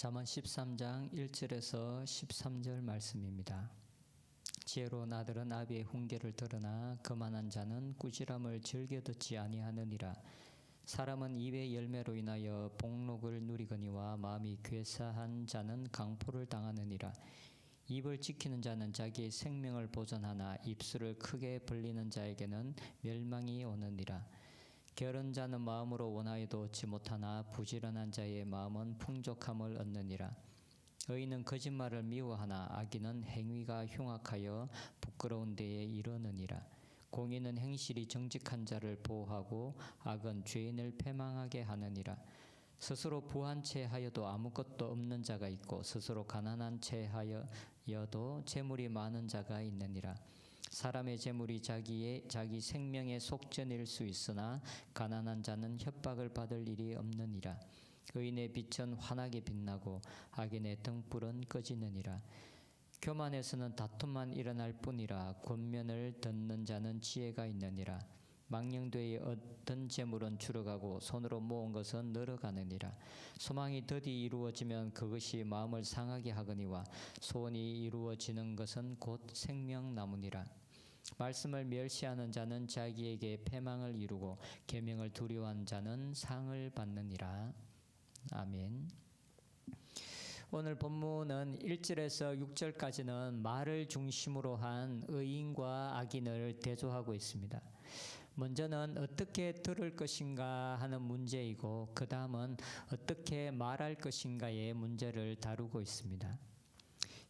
잠언 13장 1절에서 13절 말씀입니다. 지혜로운 아들은 아비의 훈계를 들으나 거만한 자는 꾸지람을 즐겨 듣지 아니하느니라. 사람은 입의 열매로 인하여 복록을 누리거니와 마음이 괴사한 자는 강포를 당하느니라. 입을 지키는 자는 자기의 생명을 보존하나 입술을 크게 벌리는 자에게는 멸망이 오느니라. 게으른 자는 마음으로 원하여도 얻지 못하나 부지런한 자의 마음은 풍족함을 얻느니라. 의인은 거짓말을 미워하나 악인은 행위가 흉악하여 부끄러운 데에 이르느니라. 공의는 행실이 정직한 자를 보호하고 악은 죄인을 패망하게 하느니라. 스스로 부한 채 하여도 아무것도 없는 자가 있고 스스로 가난한 채 하여도 재물이 많은 자가 있느니라. 사람의 재물이 자기 생명의 속전일 수 있으나 가난한 자는 협박을 받을 일이 없느니라. 의인의 빛은 환하게 빛나고 악인의 등불은 꺼지느니라. 교만에서는 다툼만 일어날 뿐이라. 권면을 듣는 자는 지혜가 있느니라. 망령되이 얻은 재물은 줄어가고 손으로 모은 것은 늘어가느니라. 소망이 더디 이루어지면 그것이 마음을 상하게 하거니와 소원이 이루어지는 것은 곧 생명나무니라. 말씀을 멸시하는 자는 자기에게 패망을 이루고 계명을 두려워하는 자는 상을 받느니라. 아멘. 오늘 본문은 1절에서 6절까지는 말을 중심으로 한 의인과 악인을 대조하고 있습니다. 먼저는 어떻게 들을 것인가 하는 문제이고 그 다음은 어떻게 말할 것인가의 문제를 다루고 있습니다.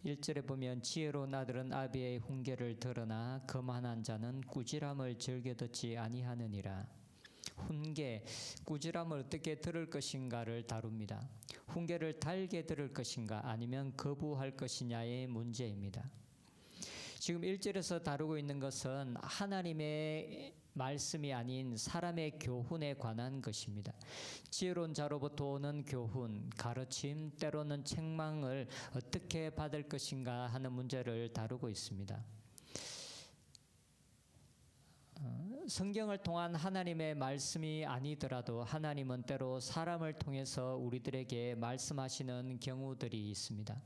1절에 보면 지혜로운 아들은 아비의 훈계를 들으나 거만한 자는 꾸지람을 즐겨 듣지 아니하느니라. 훈계, 꾸지람을 어떻게 들을 것인가를 다룹니다. 훈계를 달게 들을 것인가 아니면 거부할 것이냐의 문제입니다. 지금 1절에서 다루고 있는 것은 하나님의 말씀이 아닌 사람의 교훈에 관한 것입니다. 지혜로운 자로부터 오는 교훈, 가르침, 때로는 책망을 어떻게 받을 것인가 하는 문제를 다루고 있습니다. 성경을 통한 하나님의 말씀이 아니더라도 하나님은 때로 사람을 통해서 우리들에게 말씀하시는 경우들이 있습니다.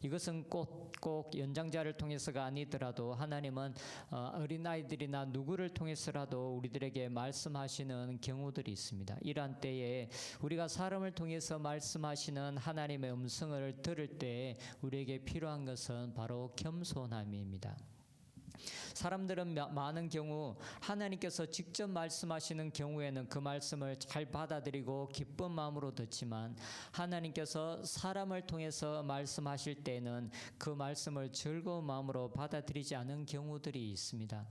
이것은 꼭 연장자를 통해서가 아니더라도 하나님은 어린아이들이나 누구를 통해서라도 우리들에게 말씀하시는 경우들이 있습니다. 이러한 때에 우리가 사람을 통해서 말씀하시는 하나님의 음성을 들을 때 우리에게 필요한 것은 바로 겸손함입니다. 사람들은 많은 경우 하나님께서 직접 말씀하시는 경우에는 그 말씀을 잘 받아들이고 기쁜 마음으로 듣지만 하나님께서 사람을 통해서 말씀하실 때는 그 말씀을 즐거운 마음으로 받아들이지 않은 경우들이 있습니다.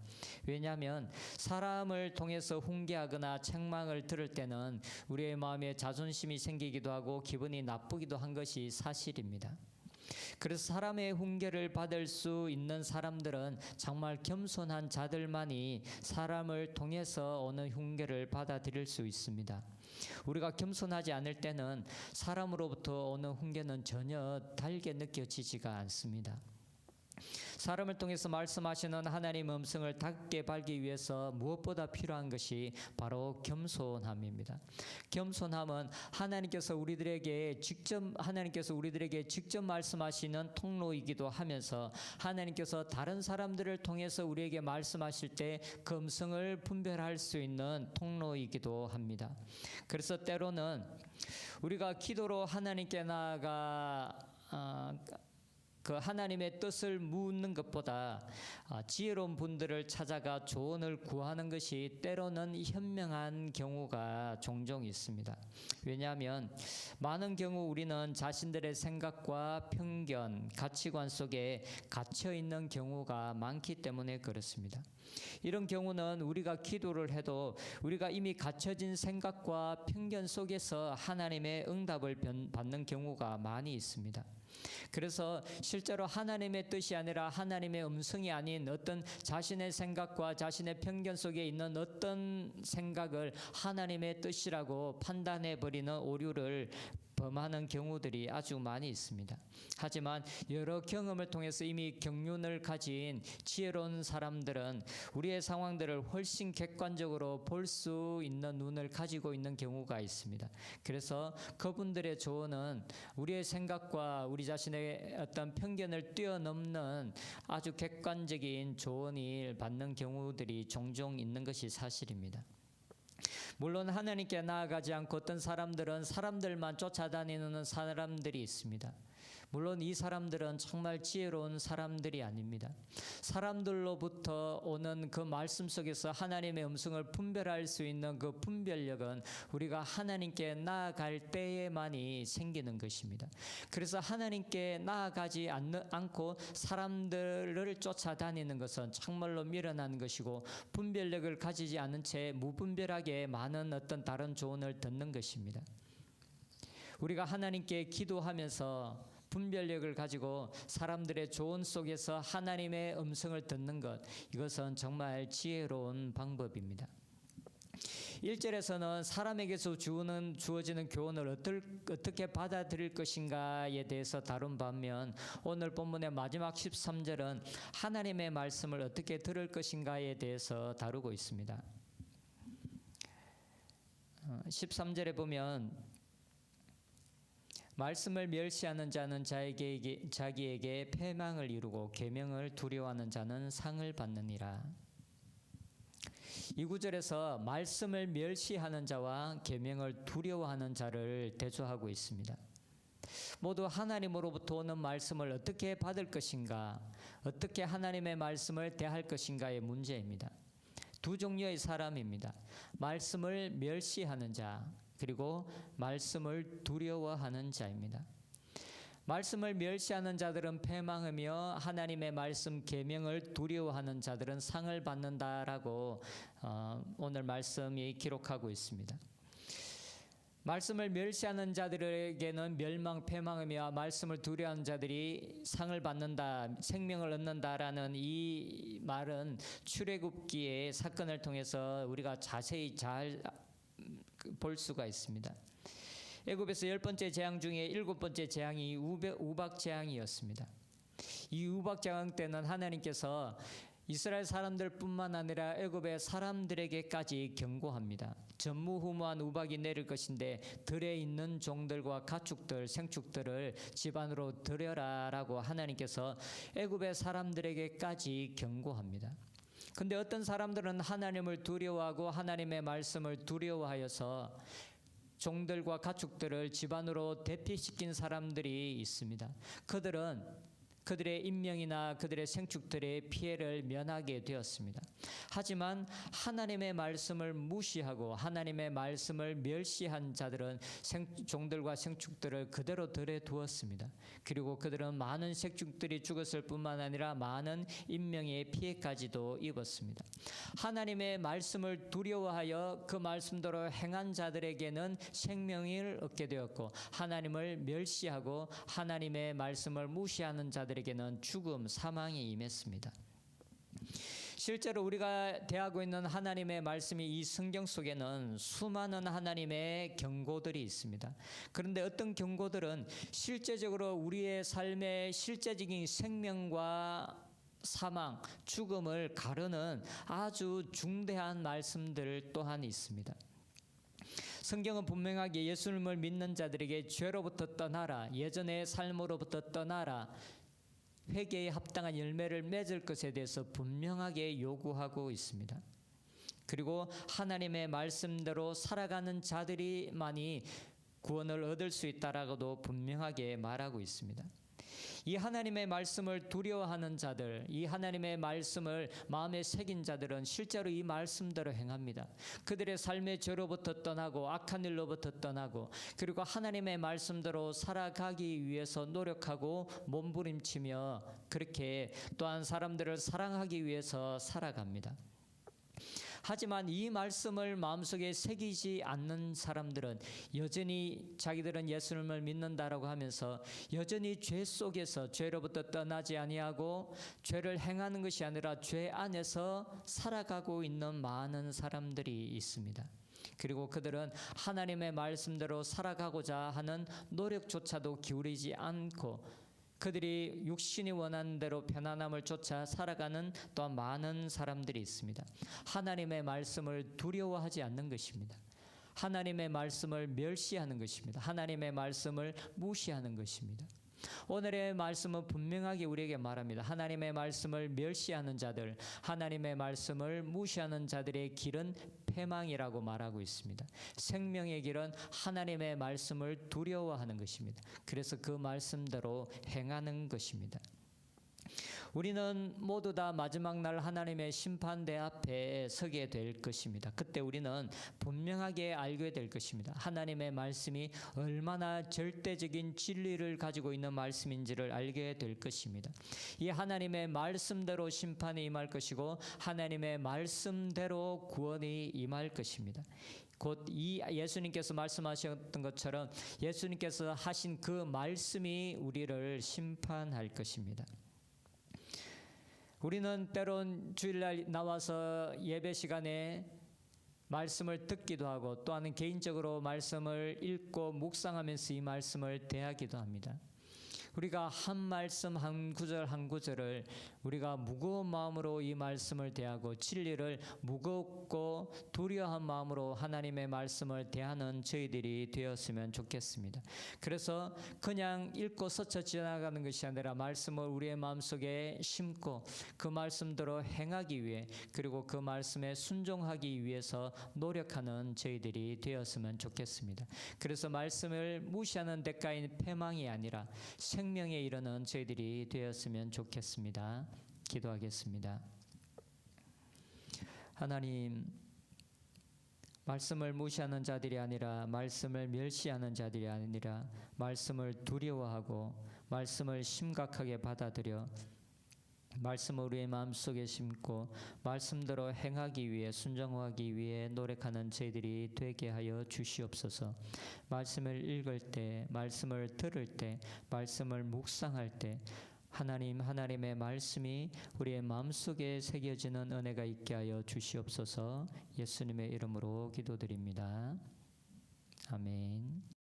왜냐하면 사람을 통해서 훈계하거나 책망을 들을 때는 우리의 마음에 자존심이 생기기도 하고 기분이 나쁘기도 한 것이 사실입니다. 그래서 사람의 훈계를 받을 수 있는 사람들은 정말 겸손한 자들만이 사람을 통해서 오는 훈계를 받아들일 수 있습니다. 우리가 겸손하지 않을 때는 사람으로부터 오는 훈계는 전혀 달게 느껴지지가 않습니다. 사람을 통해서 말씀하시는 하나님의 음성을 닿게 받기 위해서 무엇보다 필요한 것이 바로 겸손함입니다. 겸손함은 하나님께서 우리들에게 직접 말씀하시는 통로이기도 하면서 하나님께서 다른 사람들을 통해서 우리에게 말씀하실 때 그 음성을 분별할 수 있는 통로이기도 합니다. 그래서 때로는 우리가 기도로 하나님께 나아가 그 하나님의 뜻을 묻는 것보다 지혜로운 분들을 찾아가 조언을 구하는 것이 때로는 현명한 경우가 종종 있습니다. 왜냐하면 많은 경우 우리는 자신들의 생각과 편견, 가치관 속에 갇혀 있는 경우가 많기 때문에 그렇습니다. 이런 경우는 우리가 기도를 해도 우리가 이미 갇혀진 생각과 편견 속에서 하나님의 응답을 받는 경우가 많이 있습니다. 그래서 실제로 하나님의 뜻이 아니라 하나님의 음성이 아닌 어떤 자신의 생각과 자신의 편견 속에 있는 어떤 생각을 하나님의 뜻이라고 판단해버리는 오류를 범하는 경우들이 아주 많이 있습니다. 하지만 여러 경험을 통해서 이미 경륜을 가진 지혜로운 사람들은 우리의 상황들을 훨씬 객관적으로 볼 수 있는 눈을 가지고 있는 경우가 있습니다. 그래서 그분들의 조언은 우리의 생각과 우리 자신의 어떤 편견을 뛰어넘는 아주 객관적인 조언을 받는 경우들이 종종 있는 것이 사실입니다. 물론 하나님께 나아가지 않고 어떤 사람들은 사람들만 쫓아다니는 사람들이 있습니다. 물론 이 사람들은 정말 지혜로운 사람들이 아닙니다. 사람들로부터 오는 그 말씀 속에서 하나님의 음성을 분별할 수 있는 그 분별력은 우리가 하나님께 나아갈 때에만이 생기는 것입니다. 그래서 하나님께 나아가지 않고 사람들을 쫓아다니는 것은 정말로 미련한 것이고 분별력을 가지지 않은 채 무분별하게 많은 어떤 다른 조언을 듣는 것입니다. 우리가 하나님께 기도하면서 분별력을 가지고 사람들의 조언 속에서 하나님의 음성을 듣는 것, 이것은 정말 지혜로운 방법입니다. 1절에서는 사람에게서 주어지는 교훈을 어떻게 받아들일 것인가에 대해서 다룬 반면 오늘 본문의 마지막 13절은 하나님의 말씀을 어떻게 들을 것인가에 대해서 다루고 있습니다. 13절에 보면 말씀을 멸시하는 자는 자기에게 패망을 이루고 계명을 두려워하는 자는 상을 받느니라. 이 구절에서 말씀을 멸시하는 자와 계명을 두려워하는 자를 대조하고 있습니다. 모두 하나님으로부터 오는 말씀을 어떻게 받을 것인가, 어떻게 하나님의 말씀을 대할 것인가의 문제입니다. 두 종류의 사람입니다. 말씀을 멸시하는 자, 그리고 말씀을 두려워하는 자입니다. 말씀을 멸시하는 자들은 패망하며 하나님의 말씀 계명을 두려워하는 자들은 상을 받는다라고 오늘 말씀이 기록하고 있습니다. 말씀을 멸시하는 자들에게는 멸망, 패망하며 말씀을 두려워하는 자들이 상을 받는다, 생명을 얻는다라는 이 말은 출애굽기의 사건을 통해서 우리가 자세히 잘 볼 수가 있습니다. 애굽에서 10번째 재앙 중에 7번째 재앙이 우박 재앙이었습니다. 이 우박 재앙 때는 하나님께서 이스라엘 사람들뿐만 아니라 애굽의 사람들에게까지 경고합니다. 전무후무한 우박이 내릴 것인데 들에 있는 종들과 가축들, 생축들을 집 안으로 들여라라고 하나님께서 애굽의 사람들에게까지 경고합니다. 근데 어떤 사람들은 하나님을 두려워하고 하나님의 말씀을 두려워하여서 종들과 가축들을 집 안으로 대피시킨 사람들이 있습니다. 그들은 그들의 인명이나 그들의 생축들의 피해를 면하게 되었습니다. 하지만 하나님의 말씀을 무시하고 하나님의 말씀을 멸시한 자들은 종들과 생축들을 그대로 들에 두었습니다. 그리고 그들은 많은 생축들이 죽었을 뿐만 아니라 많은 인명의 피해까지도 입었습니다. 하나님의 말씀을 두려워하여 그 말씀대로 행한 자들에게는 생명을 얻게 되었고 하나님을 멸시하고 하나님의 말씀을 무시하는 자들에게는 죽음, 사망이 임했습니다. 실제로 우리가 대하고 있는 하나님의 말씀이 이 성경 속에는 수많은 하나님의 경고들이 있습니다. 그런데 어떤 경고들은 실제적으로 우리의 삶의 실제적인 생명과 사망, 죽음을 가르는 아주 중대한 말씀들 또한 있습니다. 성경은 분명하게 예수님을 믿는 자들에게 죄로부터 떠나라, 예전의 삶으로부터 떠나라, 회개에 합당한 열매를 맺을 것에 대해서 분명하게 요구하고 있습니다. 그리고 하나님의 말씀대로 살아가는 자들이만이 구원을 얻을 수 있다라고도 분명하게 말하고 있습니다. 이 하나님의 말씀을 두려워하는 자들, 이 하나님의 말씀을 마음에 새긴 자들은 실제로 이 말씀대로 행합니다. 그들의 삶의 죄로부터 떠나고 악한 일로부터 떠나고 그리고 하나님의 말씀대로 살아가기 위해서 노력하고 몸부림치며 그렇게 또한 사람들을 사랑하기 위해서 살아갑니다. 하지만 이 말씀을 마음속에 새기지 않는 사람들은 여전히 자기들은 예수님을 믿는다라고 하면서 여전히 죄 속에서 죄로부터 떠나지 아니하고 죄를 행하는 것이 아니라 죄 안에서 살아가고 있는 많은 사람들이 있습니다. 그리고 그들은 하나님의 말씀대로 살아가고자 하는 노력조차도 기울이지 않고 그들이 육신이 원하는 대로 편안함을 쫓아 살아가는 또한 많은 사람들이 있습니다. 하나님의 말씀을 두려워하지 않는 것입니다. 하나님의 말씀을 멸시하는 것입니다. 하나님의 말씀을 무시하는 것입니다. 오늘의 말씀은 분명하게 우리에게 말합니다. 하나님의 말씀을 멸시하는 자들, 하나님의 말씀을 무시하는 자들의 길은 패망이라고 말하고 있습니다. 생명의 길은 하나님의 말씀을 두려워하는 것입니다. 그래서 그 말씀대로 행하는 것입니다. 우리는 모두 다 마지막 날 하나님의 심판대 앞에 서게 될 것입니다. 그때 우리는 분명하게 알게 될 것입니다. 하나님의 말씀이 얼마나 절대적인 진리를 가지고 있는 말씀인지를 알게 될 것입니다. 이 하나님의 말씀대로 심판이 임할 것이고 하나님의 말씀대로 구원이 임할 것입니다. 곧 이 예수님께서 말씀하셨던 것처럼 예수님께서 하신 그 말씀이 우리를 심판할 것입니다. 우리는 때론 주일날 나와서 예배 시간에 말씀을 듣기도 하고 또한 개인적으로 말씀을 읽고 묵상하면서 이 말씀을 대하기도 합니다. 우리가 한 말씀 한 구절 한 구절을 우리가 무거운 마음으로 이 말씀을 대하고 진리를 무겁고 두려워한 마음으로 하나님의 말씀을 대하는 저희들이 되었으면 좋겠습니다. 그래서 그냥 읽고 스쳐 지나가는 것이 아니라 말씀을 우리의 마음속에 심고 그 말씀대로 행하기 위해 그리고 그 말씀에 순종하기 위해서 노력하는 저희들이 되었으면 좋겠습니다. 그래서 말씀을 무시하는 대가인 패망이 아니라 생명에 이르는 저희들이 되었으면 좋겠습니다. 기도하겠습니다. 하나님, 말씀을 무시하는 자들이 아니라 말씀을 멸시하는 자들이 아니라 말씀을 두려워하고 말씀을 심각하게 받아들여 말씀을 우리의 마음속에 심고 말씀대로 행하기 위해 순종하기 위해 노력하는 저희들이 되게 하여 주시옵소서. 말씀을 읽을 때, 말씀을 들을 때, 말씀을 묵상할 때 하나님의 말씀이 우리의 마음속에 새겨지는 은혜가 있게 하여 주시옵소서. 예수님의 이름으로 기도드립니다. 아멘.